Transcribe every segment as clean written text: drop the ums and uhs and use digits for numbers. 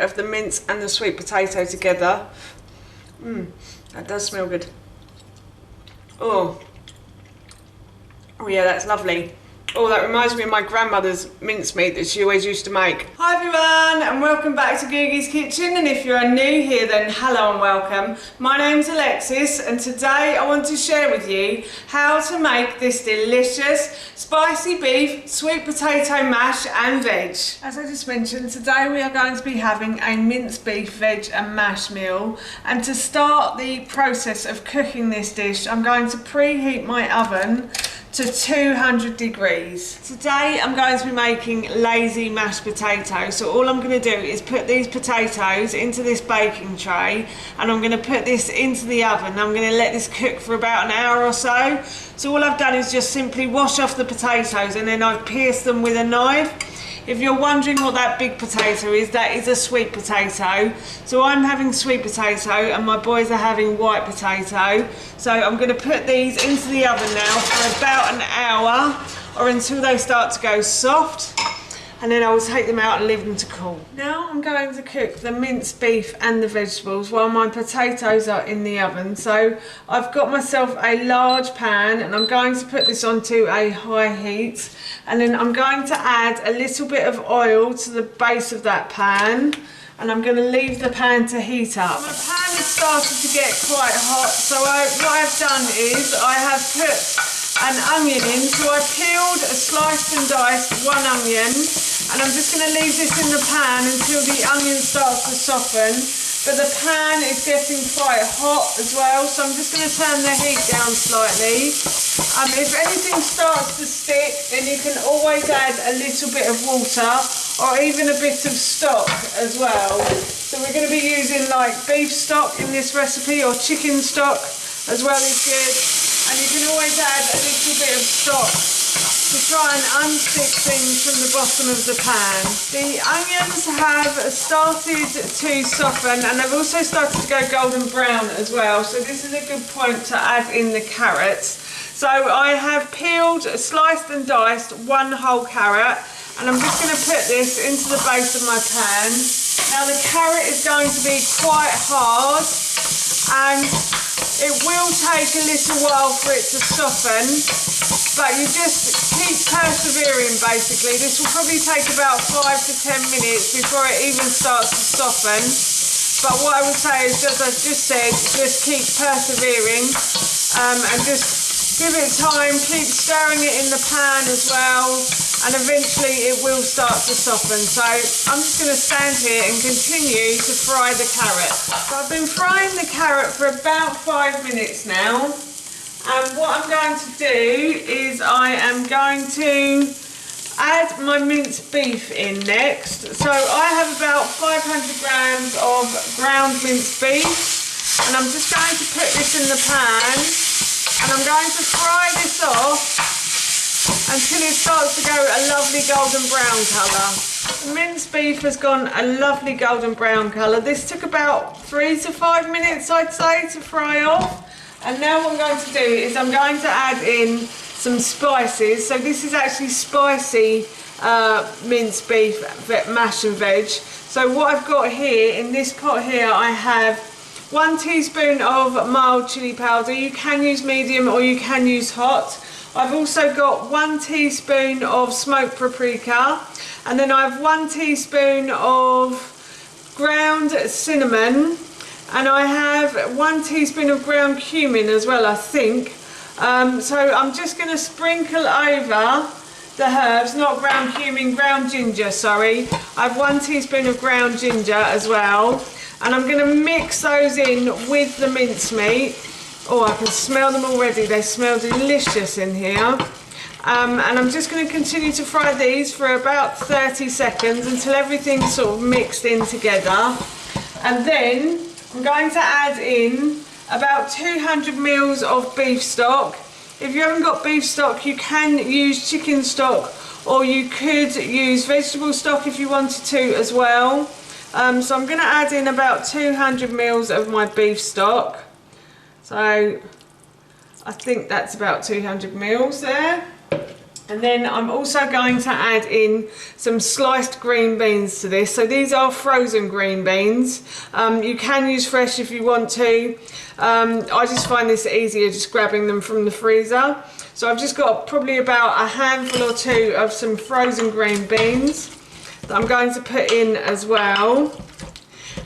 of the mince and the sweet potato together. That does smell good. Oh yeah, that's lovely. Oh, that reminds me of my grandmother's mincemeat that she always used to make. Hi everyone, and welcome back to Googie's Kitchen. And if you're new here, then hello and welcome. My name's Alexis, and today I want to share with you how to make this delicious spicy beef, sweet potato mash and veg. As I just mentioned, today we are going to be having a minced beef, veg and mash meal. And to start the process of cooking this dish, I'm going to preheat my oven to 200 degrees. Today I'm going to be making lazy mashed potatoes. So all I'm going to do is put these potatoes into this baking tray, and I'm going to put this into the oven. I'm going to let this cook for about an hour or so. So all I've done is just simply wash off the potatoes, and then I've pierced them with a knife. If you're wondering what that big potato is, that is a sweet potato. So I'm having sweet potato and my boys are having white potato. So I'm going to put these into the oven now for about an hour, or until they start to go soft. And then I will take them out and leave them to cool. Now I'm going to cook the minced beef and the vegetables while my potatoes are in the oven. So I've got myself a large pan, and I'm going to put this onto a high heat. And then I'm going to add a little bit of oil to the base of that pan. And I'm going to leave the pan to heat up. My pan has started to get quite hot. So what I've done is I have put an onion in. So I peeled, sliced and diced one onion, and I'm just going to leave this in the pan until the onion starts to soften. But the pan is getting quite hot as well, so I'm just going to turn the heat down slightly. If anything starts to stick, then you can always add a little bit of water or even a bit of stock as well. So we're going to be using like beef stock in this recipe, or chicken stock as well is good. And you can always add a little bit of stock to try and unstick things from the bottom of the pan. The onions have started to soften, and they've also started to go golden brown as well. So this is a good point to add in the carrots. So I have peeled, sliced and diced one whole carrot, and I'm just going to put this into the base of my pan. Now the carrot is going to be quite hard, and it will take a little while for it to soften, but you just keep persevering basically. This will probably take about 5 to 10 minutes before it even starts to soften. But what I would say is, as I've just said, just keep persevering and just give it time, keep stirring it in the pan as well, and eventually it will start to soften. So I'm just going to stand here and continue to fry the carrot. So I've been frying the carrot for about 5 minutes now, and what I'm going to do is I am going to add my minced beef in next. So I have about 500 grams of ground minced beef, and I'm just going to put this in the pan, and I'm going to fry this off until it starts to go a lovely golden brown colour. The minced beef has gone a lovely golden brown colour. This took about 3 to 5 minutes, I'd say, to fry off. And now what I'm going to do is I'm going to add in some spices. So this is actually spicy minced beef, mash and veg. So what I've got here, in this pot here, I have 1 teaspoon of mild chili powder. You can use medium or you can use hot. I've also got 1 teaspoon of smoked paprika, and then I have 1 teaspoon of ground cinnamon, and I have 1 teaspoon of ground cumin as well, I think. So I'm just going to sprinkle over the herbs, not ground cumin, ground ginger, sorry. I have 1 teaspoon of ground ginger as well. And I'm going to mix those in with the mincemeat. Oh, I can smell them already. They smell delicious in here. And I'm just going to continue to fry these for about 30 seconds until everything's sort of mixed in together. And then I'm going to add in about 200 mils of beef stock. If you haven't got beef stock, you can use chicken stock, or you could use vegetable stock if you wanted to as well. So I'm going to add in about 200 mils of my beef stock. So I think that's about 200 mils there. And then I'm also going to add in some sliced green beans to this. So these are frozen green beans. You can use fresh if you want to. I just find this easier just grabbing them from the freezer. So I've just got probably about a handful or two of some frozen green beans that I'm going to put in as well.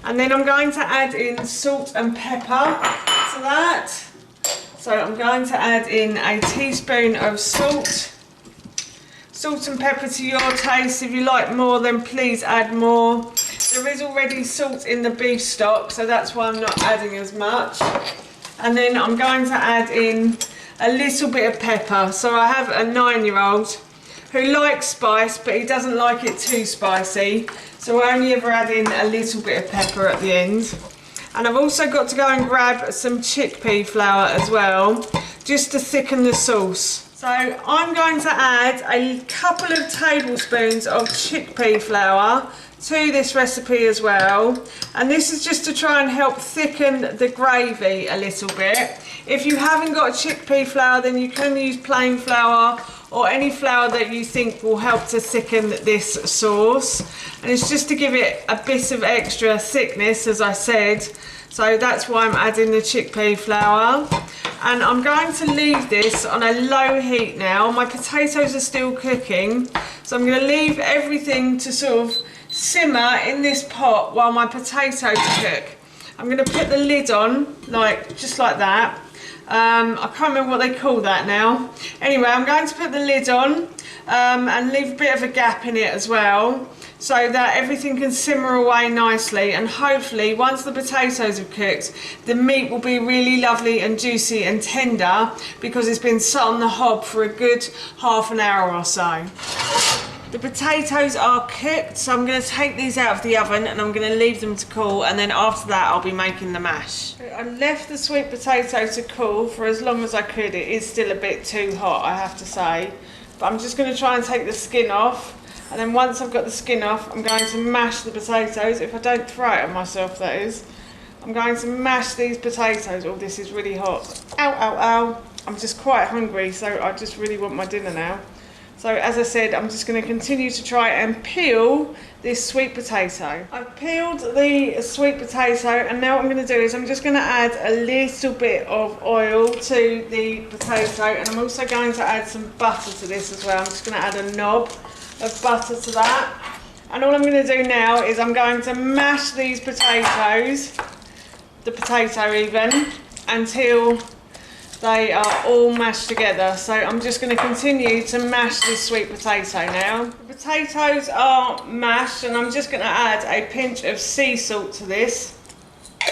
And then I'm going to add in salt and pepper to that. So I'm going to add in a teaspoon of salt. Salt and pepper to your taste. If you like more, then please add more. There is already salt in the beef stock, so that's why I'm not adding as much. And then I'm going to add in a little bit of pepper. So I have a 9-year-old who likes spice, but he doesn't like it too spicy. So I only ever add in a little bit of pepper at the end. And I've also got to go and grab some chickpea flour as well, just to thicken the sauce. So I'm going to add a couple of tablespoons of chickpea flour to this recipe as well. And this is just to try and help thicken the gravy a little bit. If you haven't got chickpea flour, then you can use plain flour or any flour that you think will help to thicken this sauce. And it's just to give it a bit of extra thickness, as I said. So that's why I'm adding the chickpea flour. And I'm going to leave this on a low heat now. My potatoes are still cooking, so I'm going to leave everything to sort of simmer in this pot while my potatoes cook. I'm going to put the lid on, just like that. I can't remember what they call that now. Anyway, I'm going to put the lid on and leave a bit of a gap in it as well, so that everything can simmer away nicely, and hopefully once the potatoes have cooked, the meat will be really lovely and juicy and tender because it's been sat on the hob for a good half an hour or so. The potatoes are cooked, so I'm going to take these out of the oven and I'm going to leave them to cool, and then after that I'll be making the mash. I left the sweet potato to cool for as long as I could. It is still a bit too hot, I have to say, but I'm just going to try and take the skin off. And then once I've got the skin off, I'm going to mash the potatoes. If I don't throw it at myself, that is. I'm going to mash these potatoes. Oh, this is really hot. Ow, ow, ow. I'm just quite hungry, so I just really want my dinner now. So as I said, I'm just going to continue to try and peel this sweet potato. I've peeled the sweet potato, and now what I'm going to do is I'm just going to add a little bit of oil to the potato, and I'm also going to add some butter to this as well. I'm just going to add a knob of butter to that. And all I'm going to do now is I'm going to mash these potatoes, the potato even, until they are all mashed together. So I'm just going to continue to mash this sweet potato now. The potatoes are mashed, and I'm just going to add a pinch of sea salt to this,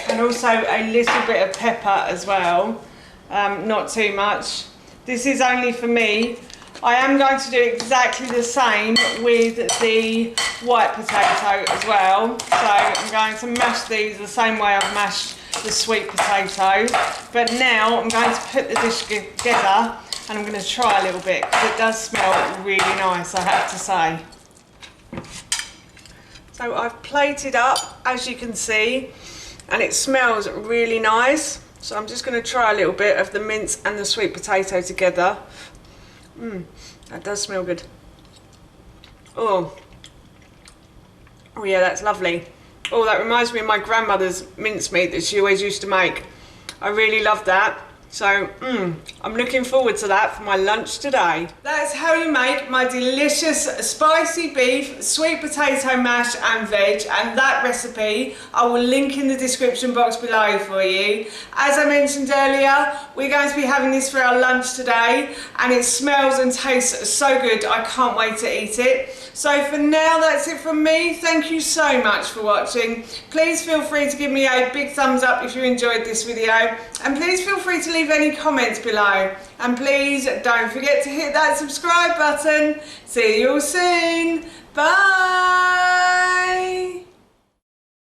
and also a little bit of pepper as well, not too much. This is only for me. I am going to do exactly the same with the white potato as well. So I'm going to mash these the same way I've mashed the sweet potato. But now I'm going to put the dish together, and I'm going to try a little bit because it does smell really nice, I have to say. So I've plated up, as you can see, and it smells really nice. So I'm just going to try a little bit of the mince and the sweet potato together. That does smell good. Oh yeah, that's lovely. Oh, that reminds me of my grandmother's mincemeat that she always used to make. I really love that. So, I'm looking forward to that for my lunch today. That's how you make my delicious spicy beef, sweet potato mash and veg, and that recipe I will link in the description box below for you. As I mentioned earlier, we're going to be having this for our lunch today, and it smells and tastes so good. I can't wait to eat it. So for now, that's it from me. Thank you so much for watching. Please feel free to give me a big thumbs up if you enjoyed this video, and please feel free to leave any comments below, and please don't forget to hit that subscribe button. See you all soon. Bye.